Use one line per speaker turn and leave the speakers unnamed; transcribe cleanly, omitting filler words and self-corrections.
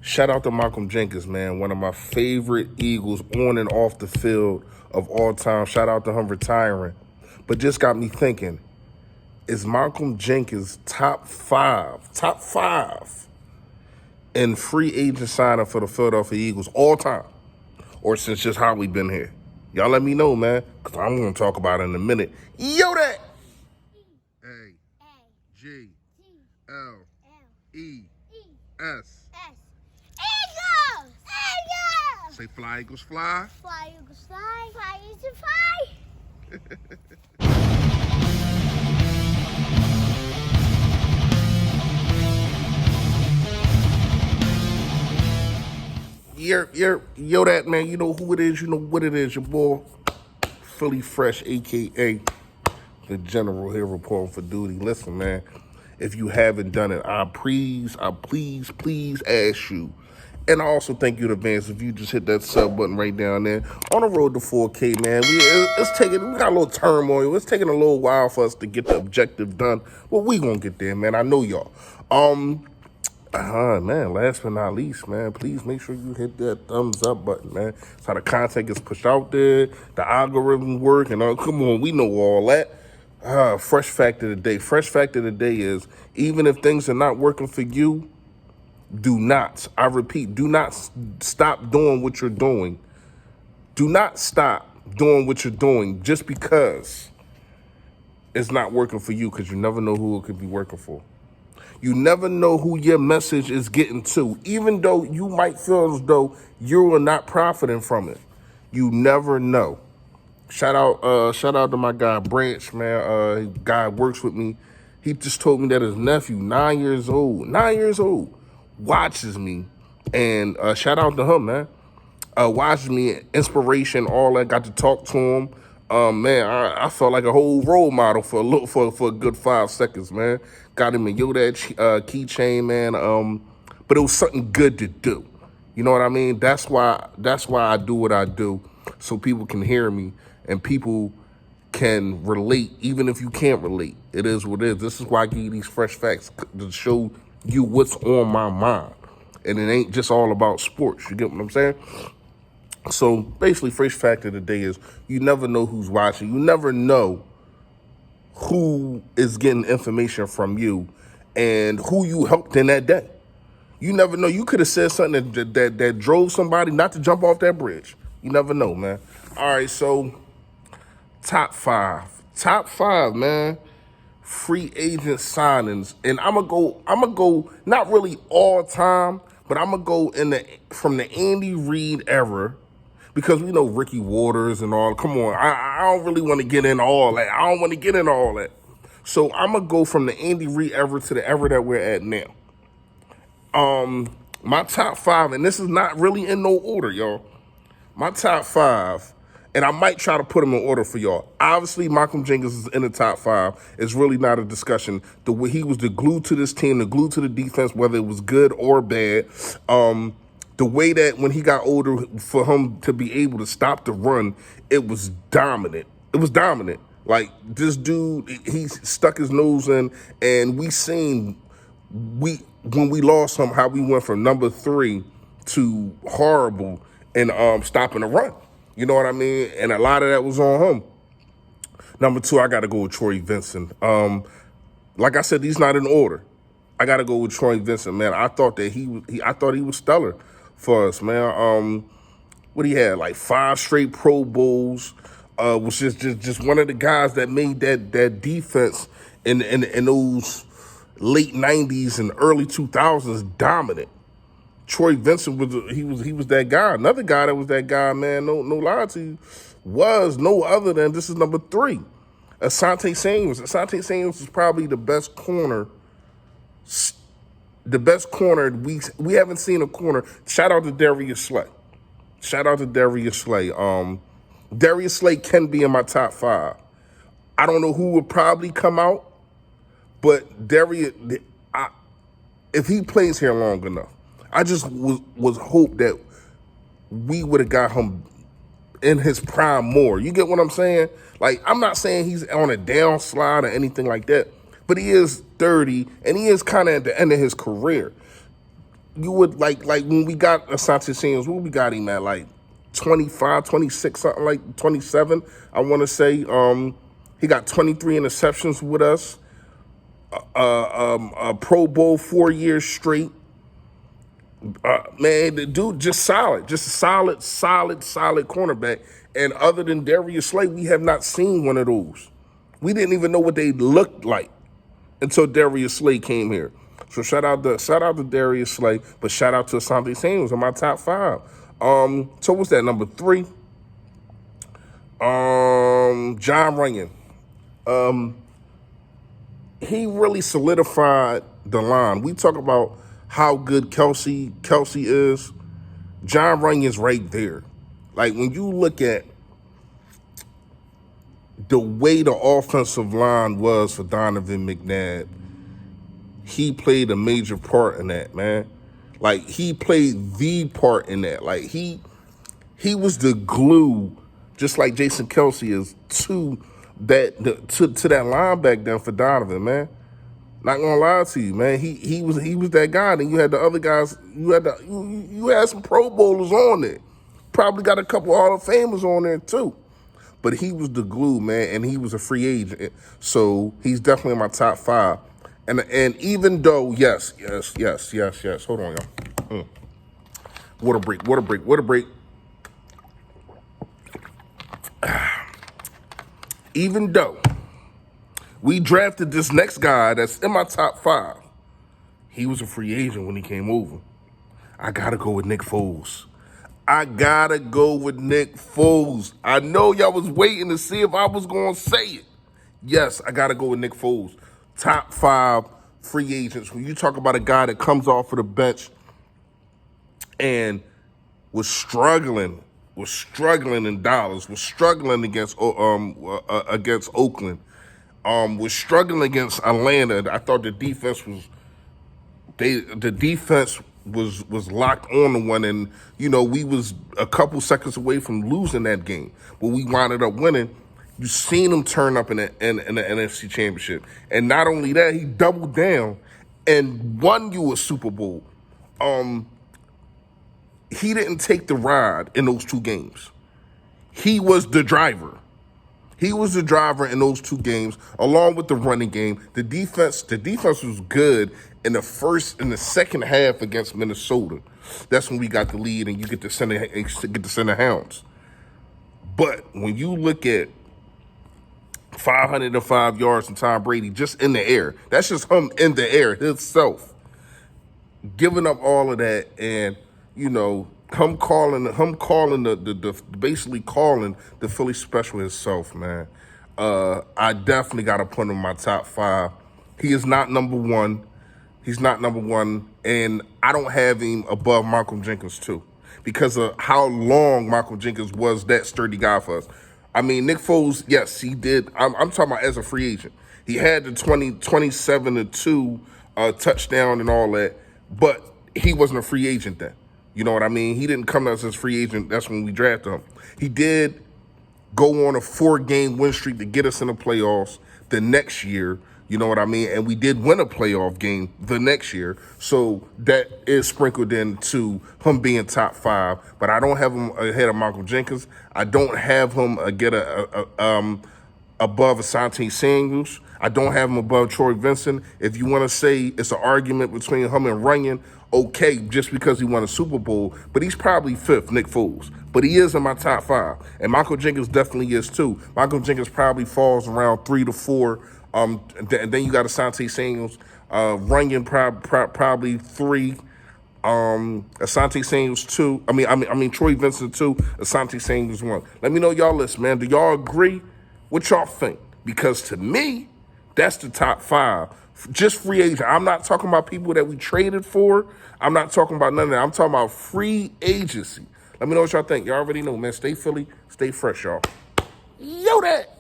Shout out to Malcom Jenkins, man. One of my favorite Eagles on and off the field of all time. Shout out to him retiring. But just got me thinking, is Malcom Jenkins top five in free agent signing for the Philadelphia Eagles all time? Or since just how we been here? Y'all let me know, man, because I'm going to talk about it in a minute. Yo, that! A-G-L-E-S.
Eagles!
Say fly, Eagles, fly.
Fly, Eagles, fly. Fly, Eagles, fly.
Yo, that, man, you know who it is, you know what it is, your boy, Philly Fresh, a.k.a. the General here reporting for duty. Listen, man, if you haven't done it, I please ask you. And I also thank you in advance if you just hit that sub button right down there. On the road to 4K, man. We got a little turmoil. It's taking a little while for us to get the objective done. But we gonna get there, man. I know y'all. Man, last but not least, man, please make sure you hit that thumbs up button, man. It's how the content gets pushed out there, the algorithm work, and come on, we know all that. Fresh fact of the day. Fresh fact of the day is, even if things are not working for you, do not, I repeat, do not stop doing what you're doing. Do not stop doing what you're doing just because it's not working for you, because you never know who it could be working for. You never know who your message is getting to, even though you might feel as though you are not profiting from it. You never know. Shout out to my guy Branch, man. Guy works with me. He just told me that his nephew, 9 years old, watches me, and shout out to him, man. Watches me, inspiration, all that. Got to talk to him. Man, I felt like a whole role model for a good 5 seconds, man. Got him a Yoda keychain, man. But it was something good to do. You know what I mean? That's why I do what I do, so people can hear me and people can relate, even if you can't relate. It is what it is. This is why I give you these fresh facts, to show you what's on my mind. And it ain't just all about sports. You get what I'm saying? So basically, fresh fact of the day is, you never know who's watching. You never know who is getting information from you and who you helped in that day. You never know. You could have said something that drove somebody not to jump off that bridge. You never know, man. All right, so top five, man. Free agent signings, and I'm gonna go not really all time, but I'm gonna go from the Andy Reid era, because we know Ricky Waters and all. Come on, I don't really want to get into all that. So I'm gonna go from the Andy Reid era to the era that we're at now. My top five, and this is not really in no order, y'all. My top five, and I might try to put them in order for y'all. Obviously, Malcom Jenkins is in the top five. It's really not a discussion. The way he was the glue to this team, the glue to the defense, whether it was good or bad. The way that when he got older, for him to be able to stop the run, it was dominant. Like, this dude, he stuck his nose in, and when we lost him, how we went from number 3 to horrible and stopping the run. You know what I mean? And a lot of that was on him. Number 2, I got to go with Troy Vincent. Like I said, these not in order. I got to go with Troy Vincent, man. I thought that he was stellar for us, man. What he had, like 5 straight Pro Bowls. Was just one of the guys that made that defense in those late 90s and early 2000s dominant. Troy Vincent was that guy. Another guy that was that guy, man, no lie to you, was no other than, this is number 3, Asante Samuels. Asante Samuels is probably the best corner. We haven't seen a corner. Shout out to Darius Slay. Darius Slay can be in my top 5. I don't know who would probably come out, but Darius, if he plays here long enough, I just was hope that we would have got him in his prime more. You get what I'm saying? Like, I'm not saying he's on a downslide or anything like that, but he is 30, and he is kind of at the end of his career. you would like when we got Asante Samuels, what we got him at, like 25, 26, something like 27, I want to say. He got 23 interceptions with us, a Pro Bowl 4 years straight. Man, the dude just solid, just a solid cornerback. And other than Darius Slay, we have not seen one of those. We didn't even know what they looked like until Darius Slay came here. So shout out to Darius Slay, but shout out to Asante Samuels in my top 5. So what's that, number 3? John Runyan. He really solidified the line. We talk about how good Kelsey is. John Runyan's right there. Like, when you look at the way the offensive line was for Donovan McNabb, he played a major part in that, man. Like, he played the part in that. Like, he was the glue, just like Jason Kelsey is, to that line back then for Donovan, man. Not gonna lie to you, man. He was that guy. Then you had the other guys. You had some Pro Bowlers on there. Probably got a couple Hall of Famers on there too. But he was the glue, man, and he was a free agent. So he's definitely in my top 5. And even though, yes. Hold on, y'all. Water break. Even though we drafted this next guy that's in my top 5, he was a free agent when he came over. I gotta go with Nick Foles. I know y'all was waiting to see if I was gonna say it. Yes, I gotta go with Nick Foles. Top 5 free agents. When you talk about a guy that comes off of the bench and was struggling in Dallas, was struggling against Oakland, was struggling against Atlanta. I thought the defense was locked on the one, and we was a couple seconds away from losing that game, but we wound up winning. You seen him turn up in the NFC Championship, and not only that, he doubled down and won you a Super Bowl. He didn't take the ride in those 2 games. He was the driver. He was the driver in those 2 games, along with the running game. The defense was good in the second half against Minnesota. That's when we got the lead, and you get to send the Hounds. But when you look at 505 yards from Tom Brady just in the air, that's just him in the air himself, giving up all of that, and him basically calling the Philly special himself, man. I definitely got to put him in my top 5. He is not number 1. He's not number 1, and I don't have him above Malcom Jenkins too, because of how long Malcom Jenkins was that sturdy guy for us. I mean, Nick Foles, yes, he did. I'm talking about as a free agent. He had the 27-2 touchdown and all that, but he wasn't a free agent then. You know what I mean? He didn't come to us as free agent. That's when we drafted him. He did go on a 4-game win streak to get us in the playoffs the next year. You know what I mean? And we did win a playoff game the next year. So that is sprinkled into him being top 5. But I don't have him ahead of Malcom Jenkins. I don't have him above Asante Samuels. I don't have him above Troy Vincent. If you want to say it's an argument between him and Runyan, okay, just because he won a Super Bowl, but he's probably 5th, Nick Foles. But he is in my top 5. And Malcom Jenkins definitely is too. Malcom Jenkins probably falls around 3 to 4. Then you got Asante Samuels. Runyan probably 3. Asante Samuels 2. I mean Troy Vincent 2. Asante Samuels 1. Let me know y'all list, man. Do y'all agree? What y'all think? Because to me, that's the top 5. Just free agent. I'm not talking about people that we traded for. I'm not talking about none of that. I'm talking about free agency. Let me know what y'all think. Y'all already know, man. Stay Philly. Stay fresh, y'all. Yo, that.